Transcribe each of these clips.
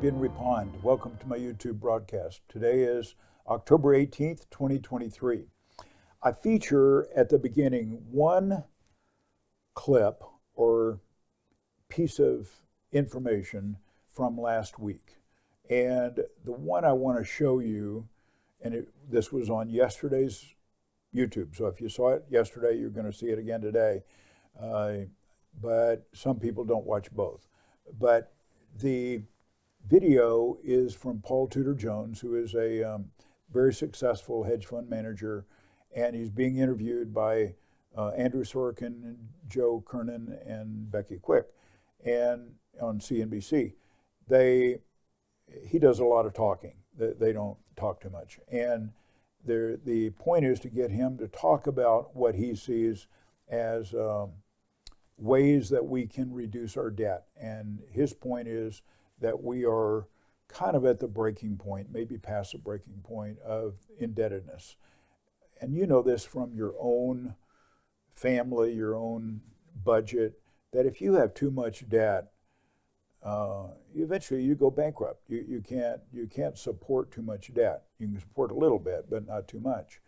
been Reppond. Welcome to my YouTube broadcast. Today is October 18th, 2023. I feature at the beginning one clip or piece of information from last week. And the one I want to show you, and this was on yesterday's YouTube. So if you saw it yesterday, you're going to see it again today. But some people don't watch both. But the video is from Paul Tudor Jones, who is a very successful hedge fund manager, and he's being interviewed by Andrew Sorokin and Joe Kernan and Becky Quick, and on CNBC. He does a lot of talking. They don't talk too much, and the point is to get him to talk about what he sees as ways that we can reduce our debt. And his point is that we are kind of at the breaking point, maybe past the breaking point of indebtedness. And you know this from your own family, your own budget, that if you have too much debt, eventually you go bankrupt. You can't support too much debt. You can support a little bit, but not too much.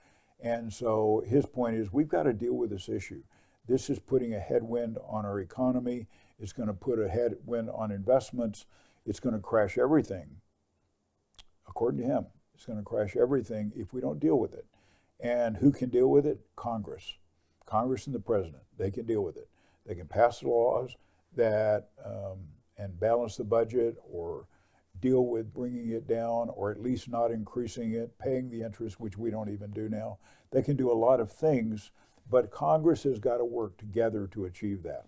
And so his point is we've got to deal with this issue. This is putting a headwind on our economy. It's going to put a headwind on investments. It's going to crash everything. According to him, it's going to crash everything if we don't deal with it. And who can deal with it? Congress. Congress and the president. They can deal with it. They can pass the laws that and balance the budget, or deal with bringing it down, or at least not increasing it, paying the interest, which we don't even do now. They can do a lot of things, but Congress has got to work together to achieve that.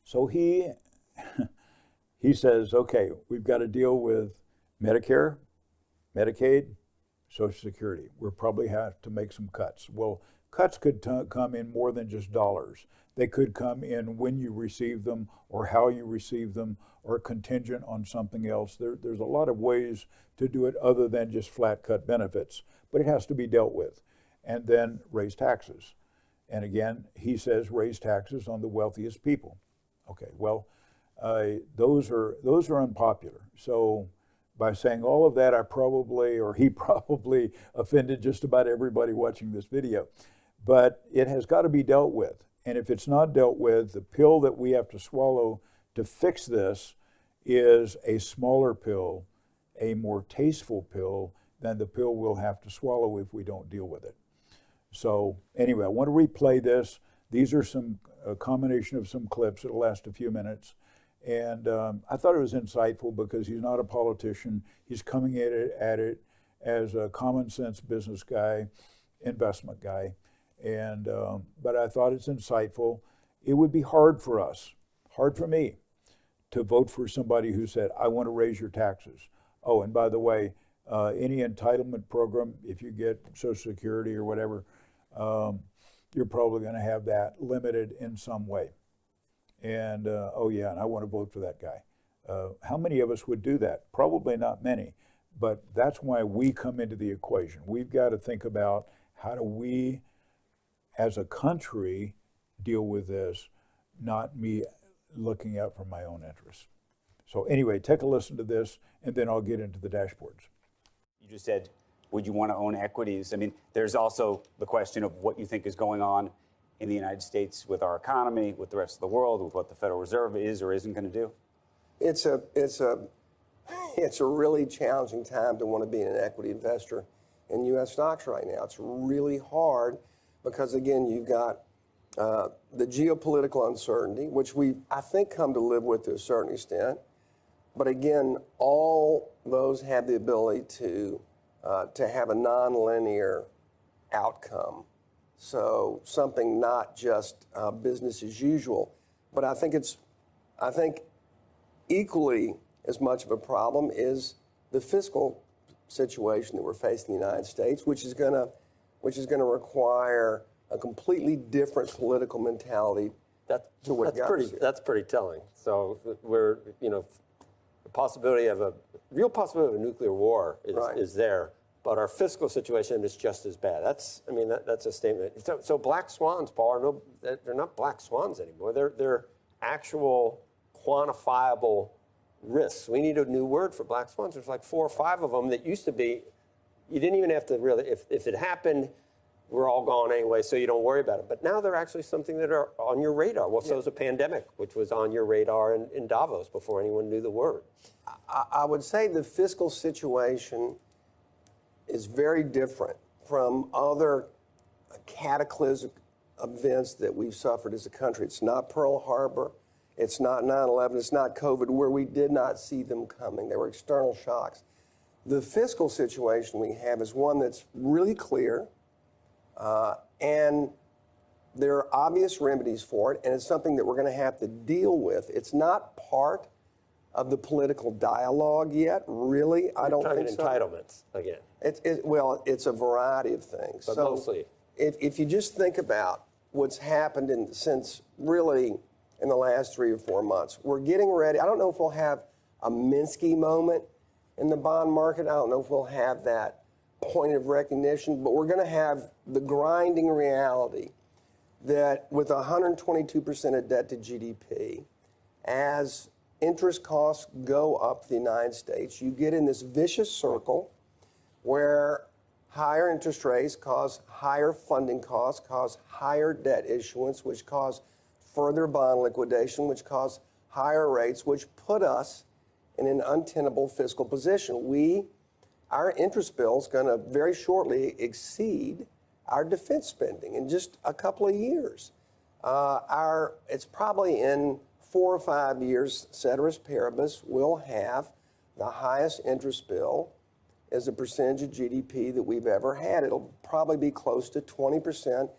So he says, okay, we've got to deal with Medicare, Medicaid, Social Security. We'll probably have to make some cuts. Well, cuts could come in more than just dollars. They could come in when you receive them, or how you receive them, or contingent on something else. There's a lot of ways to do it other than just flat cut benefits, but it has to be dealt with. And then raise taxes. And again, he says raise taxes on the wealthiest people. Okay, well, those are unpopular. So by saying all of that, he probably offended just about everybody watching this video. But it has got to be dealt with. And if it's not dealt with, the pill that we have to swallow to fix this is a smaller pill, a more tasteful pill than the pill we'll have to swallow if we don't deal with it. So anyway, I want to replay this. These are a combination of some clips. It'll last a few minutes. And I thought it was insightful because he's not a politician. He's coming at it as a common sense business guy, investment guy. And but I thought it's insightful. It would be hard for us, hard for me, to vote for somebody who said, I want to raise your taxes. Oh, and by the way, any entitlement program, if you get Social Security or whatever, you're probably going to have that limited in some way. And oh yeah, and I want to vote for that guy. How many of us would do that? Probably not many, but that's why we come into the equation. We've got to think about how do we, as a country, deal with this, not me looking out for my own interests. So anyway, take a listen to this, and then I'll get into the dashboards. You just said, would you want to own equities? I mean, there's also the question of what you think is going on in the United States with our economy, with the rest of the world, with what the Federal Reserve is or isn't going to do. It's a really challenging time to want to be an equity investor in U.S. stocks right now. It's really hard because, again, you've got the geopolitical uncertainty, which I think, come to live with to a certain extent. But again, all those have the ability to have a nonlinear outcome. So something not just business as usual. But I think equally as much of a problem is the fiscal situation that we're facing in the United States, which is going to require a completely different political mentality. That's pretty telling. So we're, the possibility of a real possibility of a nuclear war is there, but our fiscal situation is just as bad. That's a statement. So black swans, Paul, they're not black swans anymore. They're actual quantifiable risks. We need a new word for black swans. There's like 4 or 5 of them that used to be, you didn't even have to really, if it happened, we're all gone anyway, so you don't worry about it. But now they're actually something that are on your radar. Well, so is a pandemic, which was on your radar in Davos before anyone knew the word. I would say the fiscal situation is very different from other cataclysmic events that we've suffered as a country. It's not Pearl Harbor. It's not 9/11. It's not COVID, where we did not see them coming. They were external shocks. The fiscal situation we have is one that's really clear, and there are obvious remedies for it, and it's something that we're going to have to deal with. It's not part of the political dialogue yet, really. I don't think so. Entitlements again. Well, it's a variety of things. But so mostly. If you just think about what's happened since really in the last 3 or 4 months, we're getting ready. I don't know if we'll have a Minsky moment in the bond market. I don't know if we'll have that point of recognition, but we're going to have the grinding reality that with 122% of debt to GDP, as interest costs go up the United States, you get in this vicious circle where higher interest rates cause higher funding costs, cause higher debt issuance, which cause further bond liquidation, which cause higher rates, which put us in an untenable fiscal position. Our interest bill is going to very shortly exceed our defense spending in just a couple of years. It's probably in 4 or 5 years, ceteris paribus, we'll have the highest interest bill as a percentage of GDP that we've ever had. It'll probably be close to 20%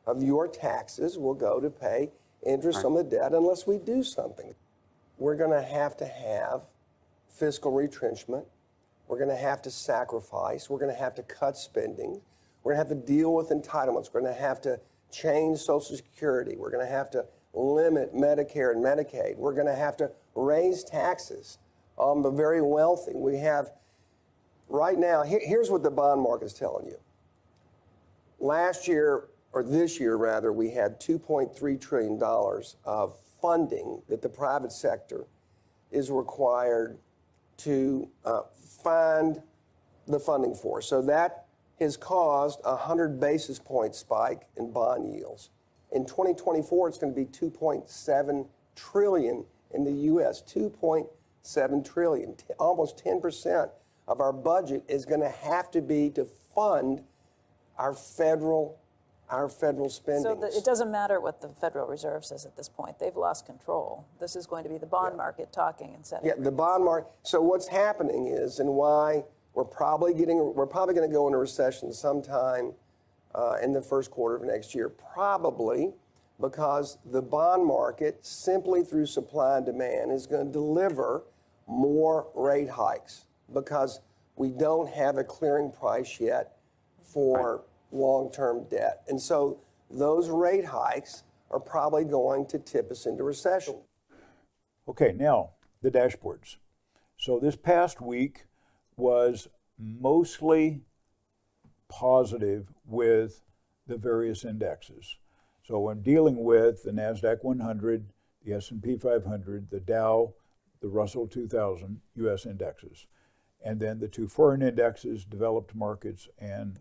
of your taxes will go to pay interest on the debt unless we do something. We're going to have fiscal retrenchment. We're going to have to sacrifice. We're going to have to cut spending. We're going to have to deal with entitlements. We're going to have to change Social Security. We're going to have to limit Medicare and Medicaid. We're going to have to raise taxes on the very wealthy. We have, right now, here's what the bond market is telling you. Last year, or this year rather, we had $2.3 trillion of funding that the private sector is required to find the funding for. So that has caused a 100 basis point spike in bond yields. In 2024, it's going to be $2.7 trillion in the U.S., $2.7 trillion. Almost 10% of our budget is going to have to be to fund our federal spending. So it doesn't matter what the Federal Reserve says at this point. They've lost control. This is going to be the bond market talking and setting. Yeah, the bond market. So what's happening is, and why we're probably going to go into recession sometime in the first quarter of next year, probably because the bond market, simply through supply and demand, is going to deliver more rate hikes because we don't have a clearing price yet for long-term debt. And so those rate hikes are probably going to tip us into recession. Okay, now the dashboards. So this past week was mostly positive with the various indexes. So I'm dealing with the NASDAQ 100, the S&P 500, the Dow, the Russell 2000 U.S. indexes, and then the 2 foreign indexes, developed markets and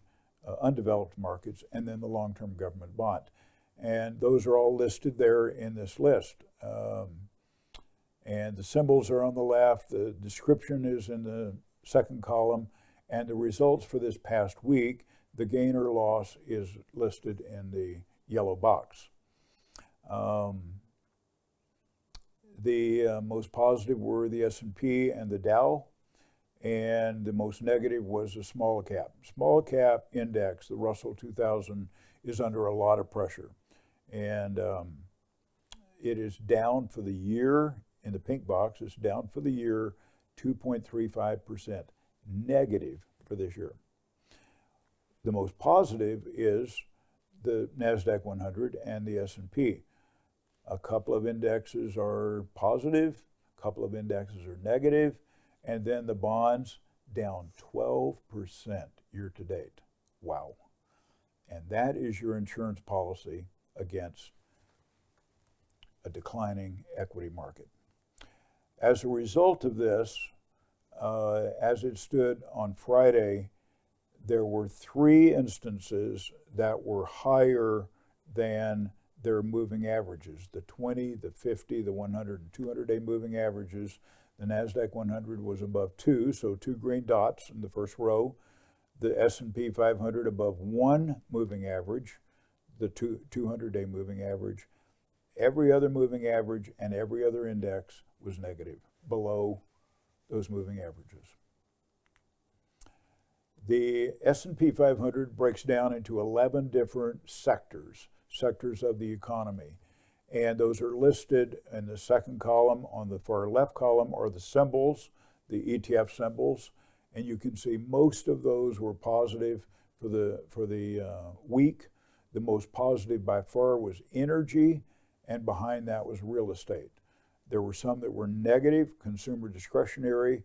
undeveloped markets, and then the long-term government bond. And those are all listed there in this list. And the symbols are on the left, the description is in the second column, and the results for this past week, the gain or loss is listed in the yellow box. The most positive were the S&P and the Dow, and the most negative was the small cap. Small cap index, the Russell 2000, is under a lot of pressure. And it is down for the year, in the pink box, it's down for the year 2.35%, negative for this year. The most positive is the NASDAQ 100 and the S&P. A couple of indexes are positive, a couple of indexes are negative, and then the bonds down 12% year to date. Wow. And that is your insurance policy against a declining equity market. As a result of this, as it stood on Friday, there were 3 instances that were higher than their moving averages: the 20, the 50, the 100, and 200-day moving averages. The NASDAQ 100 was above 2, so 2 green dots in the first row. The S&P 500 above 1 moving average, the 200-day moving average. Every other moving average and every other index was negative, below those moving averages. The S&P 500 breaks down into 11 different sectors of the economy. And those are listed in the second column. On the far left column are the symbols, the ETF symbols. And you can see most of those were positive for the week. The most positive by far was energy, and behind that was real estate. There were some that were negative: consumer discretionary,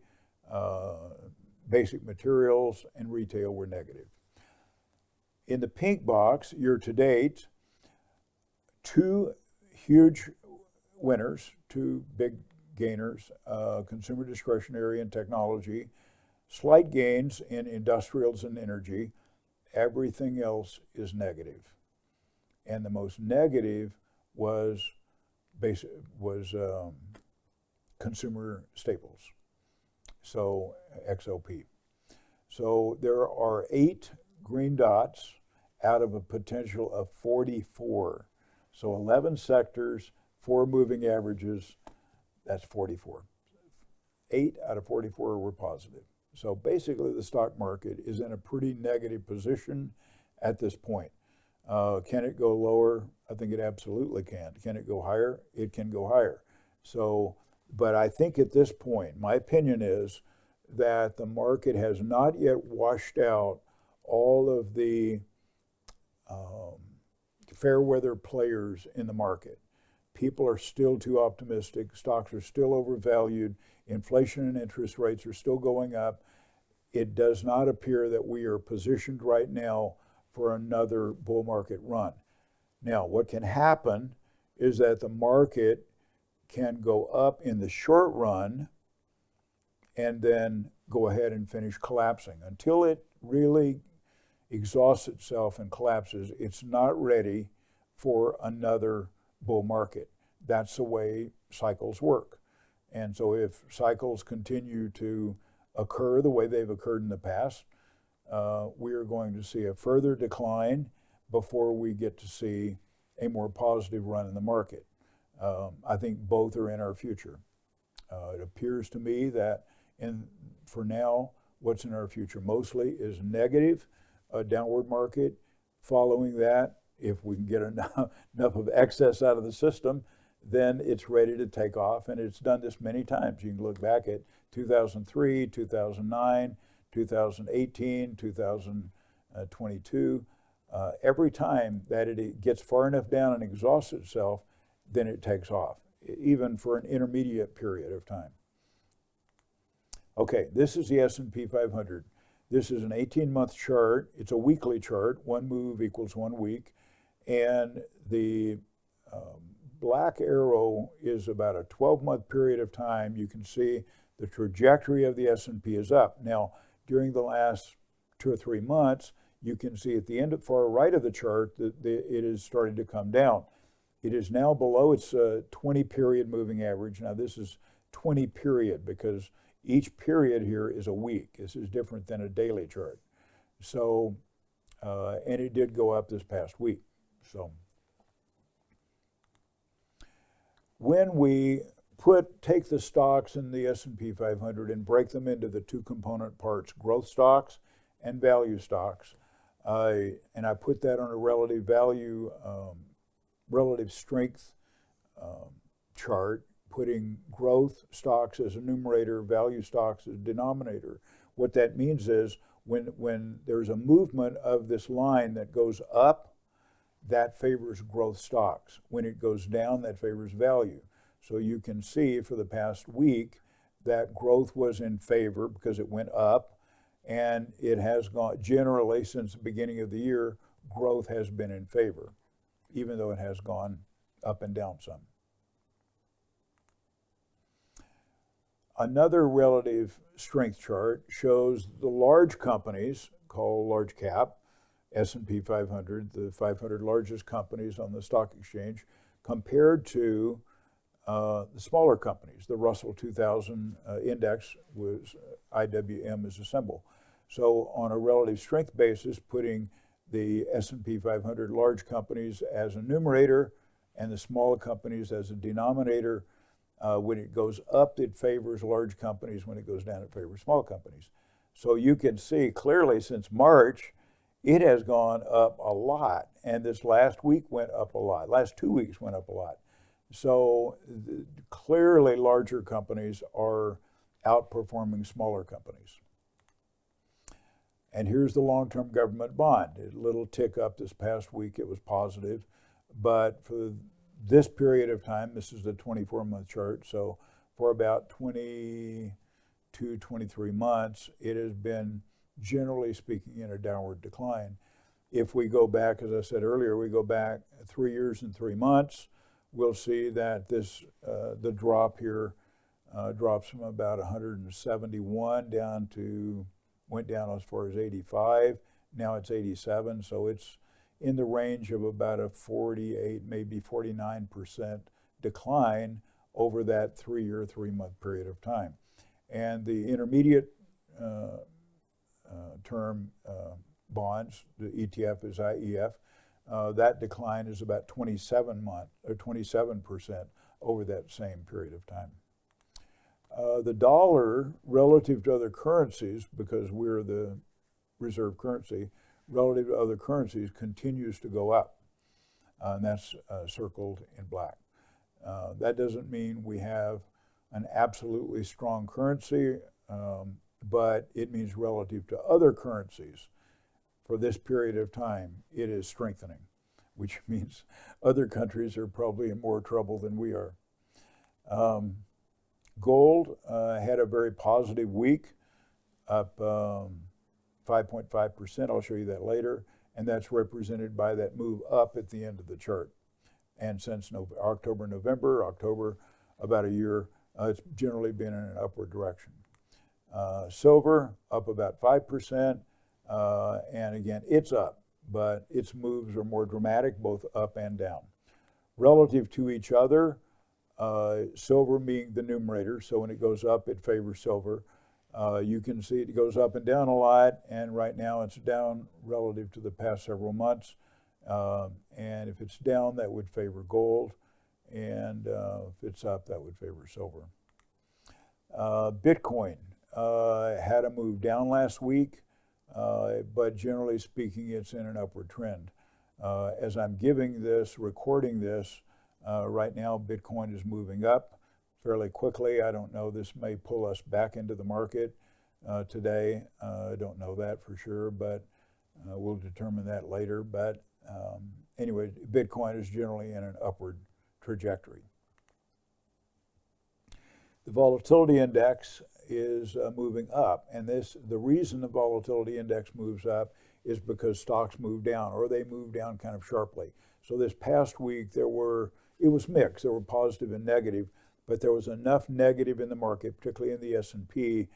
basic materials, and retail were negative. In the pink box, year to date, 2 huge winners, 2 big gainers: consumer discretionary and technology. Slight gains in industrials and energy. Everything else is negative. And the most negative was consumer staples, so XOP. So there are 8 green dots out of a potential of 44. So 11 sectors, 4 moving averages, that's 44. 8 out of 44 were positive. So basically the stock market is in a pretty negative position at this point. Can it go lower? I think it absolutely can. Can it go higher? It can go higher. So, but I think at this point, my opinion is that the market has not yet washed out all of the fair weather players in the market. People are still too optimistic. Stocks are still overvalued. Inflation and interest rates are still going up. It does not appear that we are positioned right now for another bull market run. Now, what can happen is that the market can go up in the short run and then go ahead and finish collapsing. Until it really exhausts itself and collapses, it's not ready for another bull market. That's the way cycles work. And so if cycles continue to occur the way they've occurred in the past, we are going to see a further decline before we get to see a more positive run in the market. I think both are in our future. It appears to me that for now, what's in our future mostly is negative, a downward market. Following that, if we can get enough of excess out of the system, then it's ready to take off, and it's done this many times. You can look back at 2003, 2009, 2018, 2022. Every time that it gets far enough down and exhausts itself, then it takes off, even for an intermediate period of time. Okay, this is the S&P 500. This is an 18-month chart. It's a weekly chart. 1 move equals 1 week. And the black arrow is about a 12-month period of time. You can see the trajectory of the S&P is up. Now, during the last 2 or 3 months, you can see at the end of far right of the chart that it is starting to come down. It is now below its 20-period moving average. Now, this is 20 period because each period here is a week. This is different than a daily chart. So, and it did go up this past week. So, when we take the stocks in the S&P 500 and break them into the 2 component parts, growth stocks and value stocks, and I put that on a relative value, relative strength chart, putting growth stocks as a numerator, value stocks as a denominator. What that means is when there's a movement of this line that goes up, that favors growth stocks. When it goes down, that favors value. So you can see for the past week that growth was in favor because it went up, and it has gone, generally since the beginning of the year, growth has been in favor, even though it has gone up and down some. Another relative strength chart shows the large companies, called large cap, S&P 500, the 500 largest companies on the stock exchange, compared to the smaller companies. The Russell 2000 index was IWM as a symbol. So on a relative strength basis, putting the S&P 500 large companies as a numerator and the smaller companies as a denominator, when it goes up, it favors large companies. When it goes down, it favors small companies. So you can see clearly since March, it has gone up a lot. And this last week went up a lot. Last 2 weeks went up a lot. So clearly larger companies are outperforming smaller companies. And here's the long-term government bond. A little tick up this past week. It was positive. But for this period of time, this is the 24-month chart, so for about 22, 23 months, it has been, generally speaking, in a downward decline. If we go back, as I said earlier, we go back 3 years and 3 months, we'll see that this, the drop here drops from about 171 down to, went down as far as 85, now it's 87, so it's in the range of about a 48, maybe 49% decline over that 3 year, 3 month period of time. And the intermediate term bonds, the ETF is IEF, that decline is about 27% over that same period of time. The dollar relative to other currencies, because we're the reserve currency, relative to other currencies continues to go up, and that's circled in black. That doesn't mean we have an absolutely strong currency, but it means relative to other currencies for this period of time, it is strengthening, which means other countries are probably in more trouble than we are. Gold had a very positive week, up 5.5%, I'll show you that later, and that's represented by that move up at the end of the chart. And since October, about a year, it's generally been in an upward direction. Silver, up about 5%, and again, it's up, but its moves are more dramatic, both up and down. Relative to each other, silver being the numerator, so when it goes up, it favors silver. You can see it goes up and down a lot, and right now it's down relative to the past several months. And if it's down, that would favor gold, and if it's up, that would favor silver. Bitcoin had a move down last week, but generally speaking, it's in an upward trend. As I'm giving this, recording this, right now Bitcoin is moving up fairly quickly. I don't know, this may pull us back into the market today. I don't know that for sure, but we'll determine that later. But anyway, Bitcoin is generally in an upward trajectory. The volatility index is moving up, and the reason the volatility index moves up is because stocks move down, or they move down kind of sharply. So this past week it was mixed. There were positive and negative, but there was enough negative in the market, particularly in the S&P,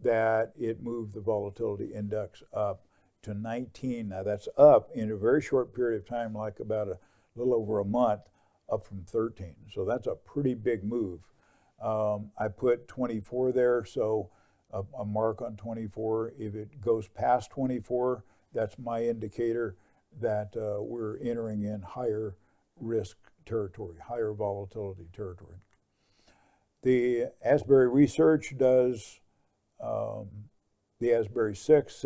that it moved the volatility index up to 19. Now that's up in a very short period of time, like about a little over a month, up from 13. So that's a pretty big move. I put 24 there, so a mark on 24. If it goes past 24, that's my indicator that we're entering in higher risk territory, higher volatility territory. The Asbury Research does the Asbury six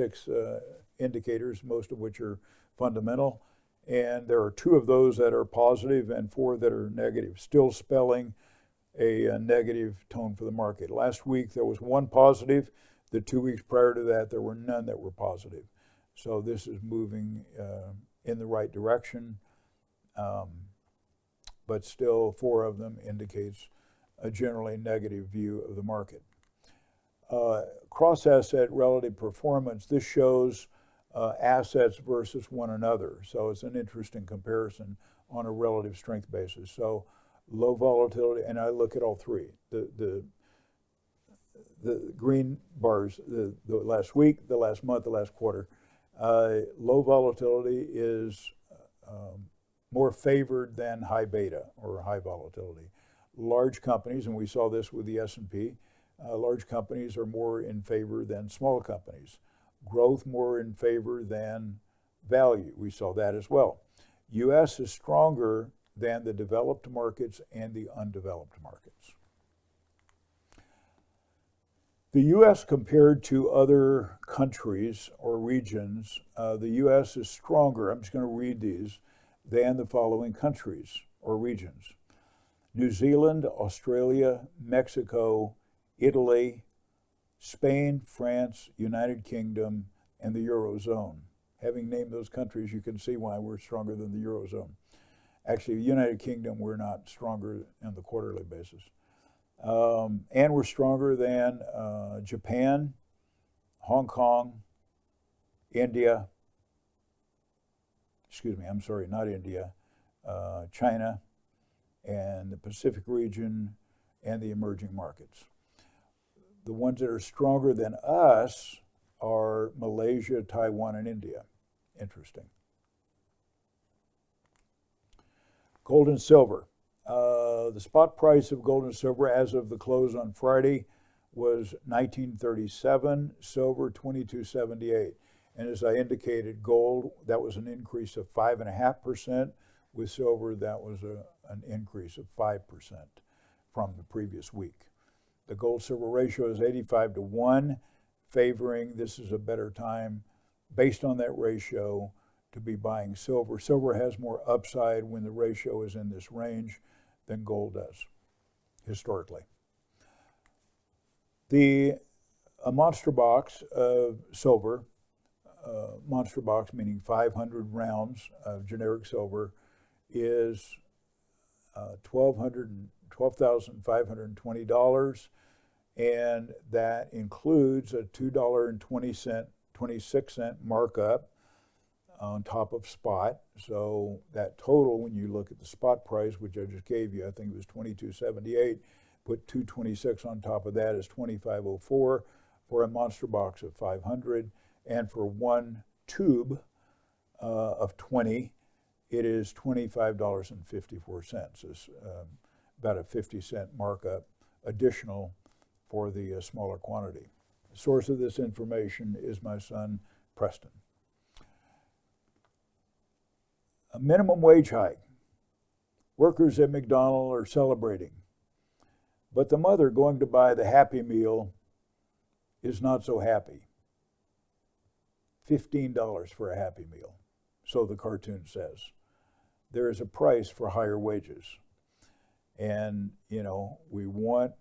indicators, most of which are fundamental, and there are 2 of those that are positive and 4 that are negative, still spelling a negative tone for the market. Last week there was 1 positive. The 2 weeks prior to that there were none that were positive. So this is moving in the right direction, but still 4 of them indicates a generally negative view of the market. Cross-asset relative performance, this shows assets versus one another. So it's an interesting comparison on a relative strength basis. So low volatility, and I look at all 3. The the green bars, the last week, the last month, the last quarter. Low volatility is more favored than high beta or high volatility. Large companies, and we saw this with the S&P, large companies are more in favor than small companies. Growth more in favor than value. We saw that as well. U.S. is stronger than the developed markets and the undeveloped markets. The U.S. compared to other countries or regions, the U.S. is stronger, I'm just going to read these, than the following countries or regions: New Zealand, Australia, Mexico, Italy, Spain, France, United Kingdom, and the Eurozone. Having named those countries, you can see why we're stronger than the Eurozone. Actually, the United Kingdom, we're not stronger on the quarterly basis. And we're stronger than Japan, Hong Kong, India, excuse me, I'm sorry, not India, China, and the Pacific region, and the emerging markets. The ones that are stronger than us are Malaysia, Taiwan, and India. Interesting. Gold and silver. The spot price of gold and silver as of the close on Friday was $19.37, silver $22.78. And as I indicated, gold, that was an increase of 5.5%. With silver, that was an increase of 5% from the previous week. The gold-silver ratio is 85-1, favoring this is a better time, based on that ratio, to be buying silver. Silver has more upside when the ratio is in this range than gold does, historically. A monster box of silver, monster box meaning 500 rounds of generic silver, is $12,520, and that includes a $2.26 markup on top of spot. So that total, when you look at the spot price, which I just gave you, I think it was $22.78, put $2.26 on top of that is $25.04 for a monster box of 500, and for one tube of 20, it is $25.54. It's about a 50-cent markup additional for the smaller quantity. The source of this information is my son, Preston. A minimum wage hike. Workers at McDonald's are celebrating, but the mother going to buy the Happy Meal is not so happy. $15 for a Happy Meal, so the cartoon says. There is a price for higher wages. And, you know, we want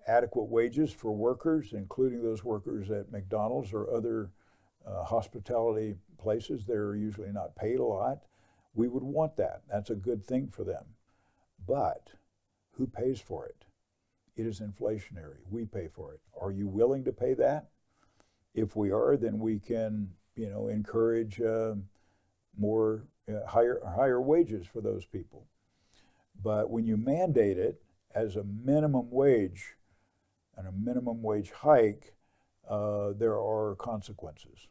adequate wages for workers, including those workers at McDonald's or other hospitality places. They're usually not paid a lot. We would want that. That's a good thing for them. But who pays for it? It is inflationary. We pay for it. Are you willing to pay that? If we are, then we can, you know, encourage higher wages for those people. But when you mandate it as a minimum wage and a minimum wage hike, there are consequences.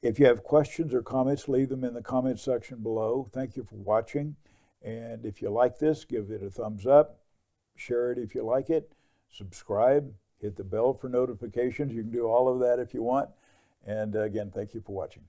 If you have questions or comments, leave them in the comments section below. Thank you for watching. And if you like this, give it a thumbs up. Share it if you like it. Subscribe. Hit the bell for notifications. You can do all of that if you want. And again, thank you for watching.